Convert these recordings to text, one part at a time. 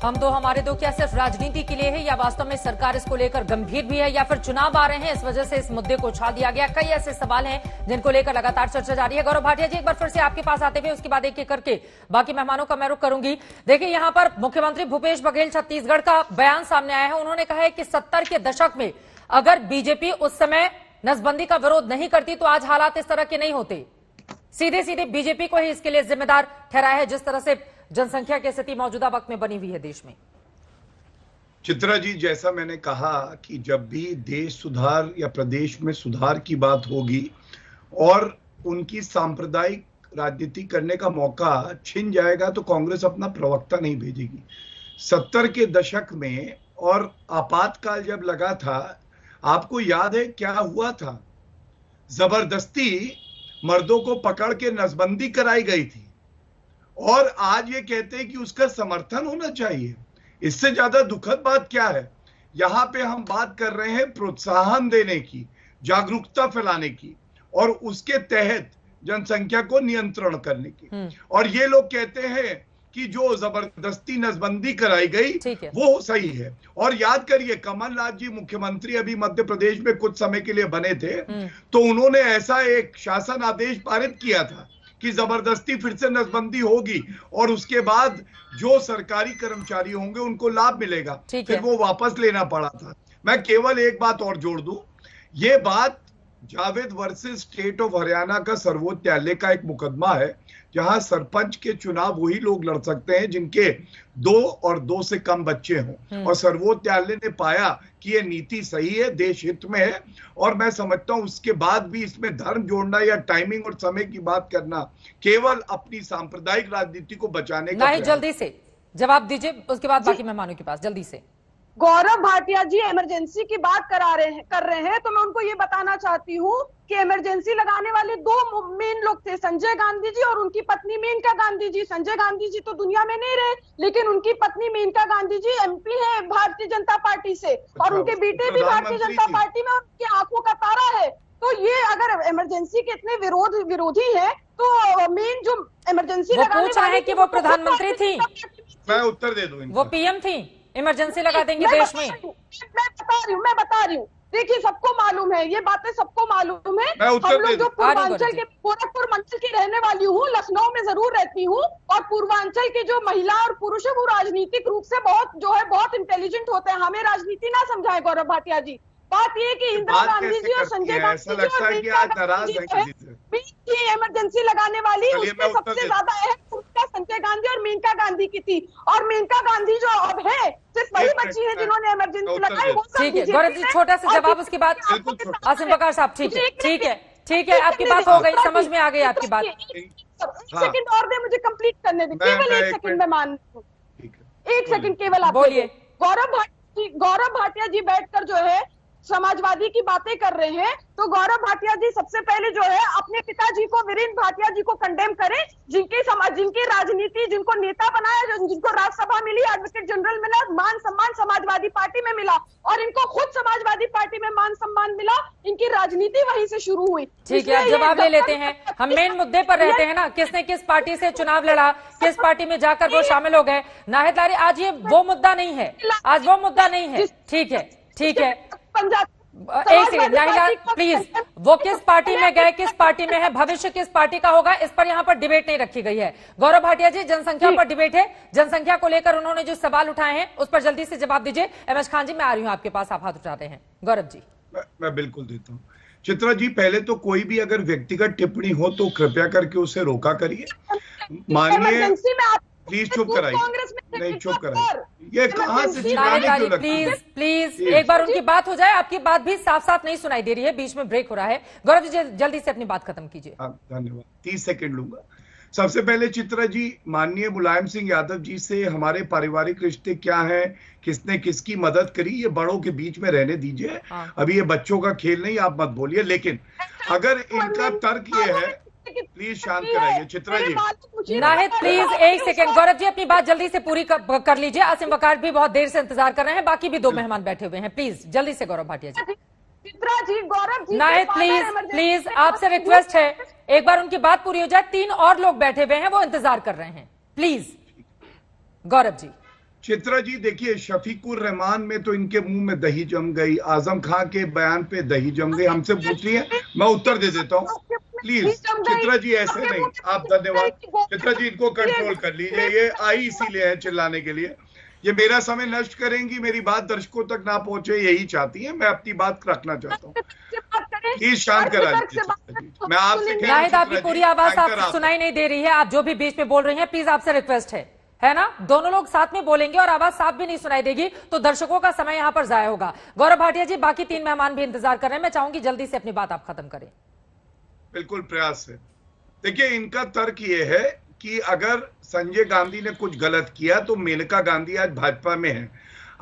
हम दो हमारे दो क्या सिर्फ राजनीति के लिए है या वास्तव में सरकार इसको लेकर गंभीर भी है या फिर चुनाव आ रहे हैं इस वजह से इस मुद्दे को उछाल दिया गया। कई ऐसे सवाल हैं जिनको लेकर लगातार चर्चा जारी है। गौरव भाटिया जी, एक बार फिर से आपके पास आते हुए उसके बाद एक एक करके बाकी मेहमानों का मैं रुख करूंगी। देखिए, यहां पर मुख्यमंत्री भूपेश बघेल छत्तीसगढ़ का बयान सामने आया है। उन्होंने कहा है कि 70 के दशक में अगर बीजेपी उस समय नसबंदी का विरोध नहीं करती तो आज हालात इस तरह के नहीं होते। सीधे सीधे बीजेपी को ही इसके लिए जिम्मेदार ठहराया है जिस तरह से जनसंख्या की स्थिति मौजूदा वक्त में बनी हुई है देश में। चित्रा जी, जैसा मैंने कहा कि जब भी देश सुधार या प्रदेश में सुधार की बात होगी और उनकी सांप्रदायिक राजनीति करने का मौका छिन जाएगा तो कांग्रेस अपना प्रवक्ता नहीं भेजेगी। 70 के दशक में और आपातकाल जब लगा था, आपको याद है क्या हुआ था? जबरदस्ती मर्दों को पकड़ के नसबंदी कराई गई थी और आज ये कहते हैं कि उसका समर्थन होना चाहिए। इससे ज्यादा दुखद बात क्या है? यहां पे हम बात कर रहे हैं प्रोत्साहन देने की, जागरूकता फैलाने की और उसके तहत जनसंख्या को नियंत्रण करने की। और ये लोग कहते हैं कि जो जबरदस्ती नसबंदी कराई गई वो सही है। और याद करिए, कमलनाथ जी मुख्यमंत्री अभी मध्य प्रदेश में कुछ समय के लिए बने थे तो उन्होंने ऐसा एक शासन आदेश पारित किया था कि जबरदस्ती फिर से नसबंदी होगी और उसके बाद जो सरकारी कर्मचारी होंगे उनको लाभ मिलेगा। फिर वो वापस लेना पड़ा था। मैं केवल एक बात और जोड़ दूं, ये बात Javed versus state of Haryana का सर्वोच्च न्यायालय का एक मुकदमा है जहां सरपंच के चुनाव वही लोग लड़ सकते हैं जिनके 2 और 2 से कम बच्चे हों। और सर्वोच्च न्यायालय ने पाया कि ये नीति सही है, देश हित में है। और मैं समझता हूं उसके बाद भी इसमें धर्म जोड़ना या टाइमिंग और समय की बात करना केवल अपनी सांप्रदायिक राजनीति को बचाने का नहीं। जल्दी से जवाब दीजिए, उसके बाद बाकी मेहमानों के पास जल्दी से। गौरव भाटिया जी इमरजेंसी की बात कर रहे हैं तो मैं उनको ये बताना चाहती हूँ कि इमरजेंसी लगाने वाले 2 मेन लोग थे, संजय गांधी जी और उनकी पत्नी मेनका गांधी जी। संजय गांधी जी तो दुनिया में नहीं रहे, लेकिन उनकी पत्नी मेनका गांधी जी एमपी है भारतीय जनता पार्टी से और उनके बेटे भी भारतीय जनता पार्टी में, उनकी आंखों का तारा है। तो ये अगर इमरजेंसी के इतने विरोधी है तो मेन जो इमरजेंसी लगाने वाले कि वो प्रधानमंत्री थी। मैं उत्तर दे दूं, वो पीएम थी। इमरजेंसी लगा देंगे देश में। मैं बता रही हूँ। देखिए, सबको मालूम है, ये बातें सबको मालूम है। हम लोग जो पूर्वांचल के, गोरखपुर मंडल की रहने वाली हूँ, लखनऊ में जरूर रहती हूँ और पूर्वांचल के जो महिला और पुरुष है वो राजनीतिक रूप से बहुत इंटेलिजेंट होते हैं। हमें राजनीति ना समझाए गौरव भाटिया जी। बात ये कि इंदिरा गांधी जी और संजय गांधी जी और इमरजेंसी लगाने वाली, उसमें सबसे ज्यादा अहम भूमिका संजय गांधी और मेनका गांधी की थी। और मेनका गांधी जो अब है सिर्फ वही बच्ची है जिन्होंने इमरजेंसी लगाई। ठीक है गौरव जी, छोटा सा जवाब उसके बाद आसिम बकार साहब। ठीक है, आपकी बात हो गई, समझ में आ गई आपकी बात। सेकंड और दे, मुझे कंप्लीट करने दे, केवल 1 सेकंड में मान 1 सेकंड केवल आप बोलिए। गौरव भाटिया जी बैठकर जो है समाजवादी की बातें कर रहे हैं तो गौरव भाटिया जी सबसे पहले जो है अपने पिताजी को, वीरेंद्र भाटिया जी को कंडेम करें, जिनकी राजनीति, जिनको नेता बनाया, जिनको राज्यसभा मिली, एडवोकेट जनरल मिला, मान सम्मान समाजवादी पार्टी में मिला और इनको खुद समाजवादी पार्टी में मान सम्मान मिला। इनकी राजनीति वहीं से शुरू हुई। ठीक है, आप जवाब ले लेते हैं। हम मेन मुद्दे पर रहते हैं ना, किसने किस पार्टी से चुनाव लड़ा, किस पार्टी में जाकर वो शामिल हो गए। नाहिद लारी, आज ये वो मुद्दा नहीं है, आज वो मुद्दा नहीं है। ठीक है, एक सेकंड नाहिला प्लीज, वो किस पार्टी में गए, किस पार्टी में है, भविष्य किस पार्टी का होगा, इस पर यहाँ पर डिबेट नहीं रखी गई है। गौरव भाटिया जी, जनसंख्या पर डिबेट है, जनसंख्या को लेकर उन्होंने जो सवाल उठाए हैं उस पर जल्दी से जवाब दीजिए। एमएच खान जी, मैं आ रही हूँ आपके पास, आप हाथ उठाते हैं। गौरव जी। मैं बिल्कुल देता हूँ। चित्रा जी, पहले तो कोई भी अगर व्यक्तिगत टिप्पणी हो तो कृपया करके उसे रोका करिए। माननीय प्लीज चुप कराइए, नहीं चुप कराइए। ये कहां से प्लीज एक बार उनकी बात हो जाए। आपकी बात भी साफ साफ नहीं सुनाई दे रही है, बीच में ब्रेक हो रहा है। गौरव जी, जल्दी से अपनी बात खत्म कीजिए। धन्यवाद, 30 सेकंड लूंगा। सबसे पहले चित्रा जी, माननीय मुलायम सिंह यादव जी से हमारे पारिवारिक रिश्ते क्या हैं, किसने किसकी मदद करी, ये बड़ों के बीच में रहने दीजिए। अभी ये बच्चों का खेल नहीं, आप मत बोलिए। लेकिन अगर इनका तर्क ये है, प्लीज शांत कराइए। चित्रा जी। Nahid please 1 second. गौरव जी, अपनी बात जल्दी से पूरी कर लीजिए। आसिम वकार भी बहुत देर से इंतजार कर रहे हैं, बाकी भी 2 मेहमान बैठे हुए हैं। प्लीज जल्दी से गौरव भाटिया जी। चित्रा जी, गौरव जी, नाहिद प्लीज आपसे रिक्वेस्ट है, एक बार उनकी बात पूरी हो जाए। 3 और लोग बैठे हुए हैं, वो इंतजार कर रहे हैं। प्लीज गौरव जी। चित्रा जी देखिए, शफीकुर रहमान में तो इनके मुंह में दही जम गई, आजम खान के बयान पे दही जम गई। हमसे पूछ रही है, मैं उत्तर दे देता हूँ प्लीज। चित्रा जी ऐसे नहीं, आप धन्यवाद। चित्रा जी इनको कंट्रोल कर लीजिए, ये आई इसीलिए है चिल्लाने के लिए। ये मेरा समय नष्ट करेंगी, मेरी बात दर्शकों तक ना पहुंचे, यही चाहती है। मैं अपनी बात रखना चाहता हूँ, प्लीज शांत कराइए। मैं आपसे नाहिद, आपकी पूरी आवाज आप सुनाई नहीं दे रही है, आप जो भी बीच में बोल रही हैं, प्लीज आपसे रिक्वेस्ट है ना? दोनों लोग साथ में बोलेंगे और आवाज साफ भी नहीं सुनाई देगी तो दर्शकों का समय यहां पर जाया होगा। गौरव भाटिया जी, बाकी 3 मेहमान भी इंतजार कर रहे हैं, मैं चाहूंगी जल्दी से अपनी बात आप खत्म करें। बिल्कुल प्रयास है। देखिए, इनका तर्क ये है कि अगर संजय गांधी ने कुछ गलत किया तो मेनका गांधी आज भाजपा में है।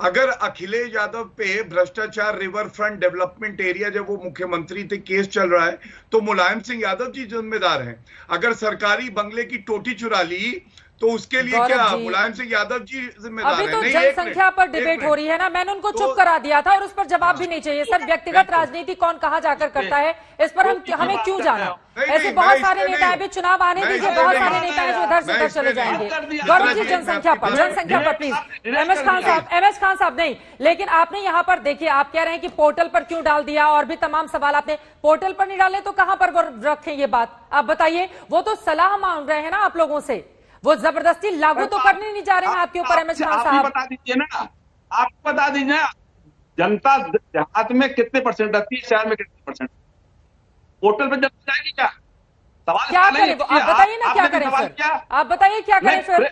अगर अखिलेश यादव पे भ्रष्टाचार रिवर फ्रंट डेवलपमेंट एरिया जब वो मुख्यमंत्री थे केस चल रहा है तो मुलायम सिंह यादव जी जिम्मेदार हैं। अगर सरकारी बंगले की टोटी चुरा ली तो उसके लिए क्या मुलायम सिंह यादव जी जिम्मेदार हैं? अभी तो जनसंख्या पर डिबेट हो रही है ना, मैंने उनको चुप करा दिया था और उस पर जवाब भी नहीं चाहिए। सर, व्यक्तिगत राजनीति कौन कहां जाकर करता है, इस पर हमें क्यों जाना? ऐसे बहुत सारे नेता हैं, अभी चुनाव आने दीजिए, बहुत सारे नेता हैं जो इधर से उधर चले जाएंगे। गौरव जी, जनसंख्या पर प्लीज। एमएच खान साहब नहीं, लेकिन आपने यहाँ पर देखिए, आप कह रहे हैं कि पोर्टल पर क्यों डाल दिया और भी तमाम सवाल आपने पोर्टल पर नहीं डाले तो कहां पर रखें ये बात, आप बताइए। वो तो सलाह मांग रहे हैं ना आप लोगों से, वो जबरदस्ती लागू तो करने नहीं जा रहे हैं आपके ऊपर। एमएच खान साहब, बता दीजिए ना, आप बता दीजिए जनता देहात में कितने परसेंट रहती है, शहर में कितने परसेंट? पोर्टल पे जनता जाएगी क्या? सवाल क्या करें? आप बताइए ना, क्या करें सर? आप बताइए क्या करें फिर?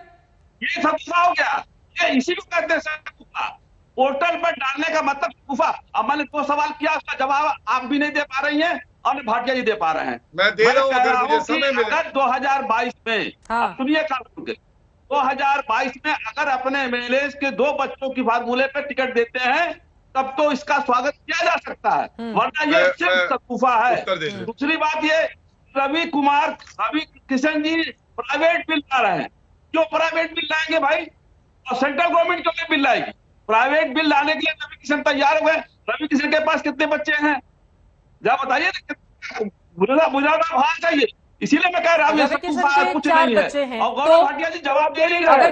ये सब हो गया, ये इसी को कहते हैं पोर्टल पर डालने का मतलब गुफा। अब मैंने 2 सवाल किया, उसका जवाब आप भी नहीं दे पा रही हैं और भाटिया जी दे पा रहे हैं। मैं दे रहा हूं, अगर मुझे समय मिले। अगर 2022 में, सुनिए 2022 में अगर अपने एमएलए के 2 बच्चों की फार्मूले पे टिकट देते हैं तब तो इसका स्वागत किया जा सकता है, वरना ये सिर्फ गुफा है। दूसरी बात, ये रवि किशन जी प्राइवेट बिल ला रहे हैं। क्यों प्राइवेट बिल लाएंगे भाई? और सेंट्रल गवर्नमेंट क्यों नहीं बिल लाएगी? प्राइवेट बिल लाने के लिए रवि किशन तैयार हुए। रवि किशन के पास कितने बच्चे हैं जरा बताइए, बुझाना भार चाहिए। इसीलिए मैं कह रहा हूँ कुछ नहीं है। और गौरव भाटिया जी जवाब दे नहीं रहे।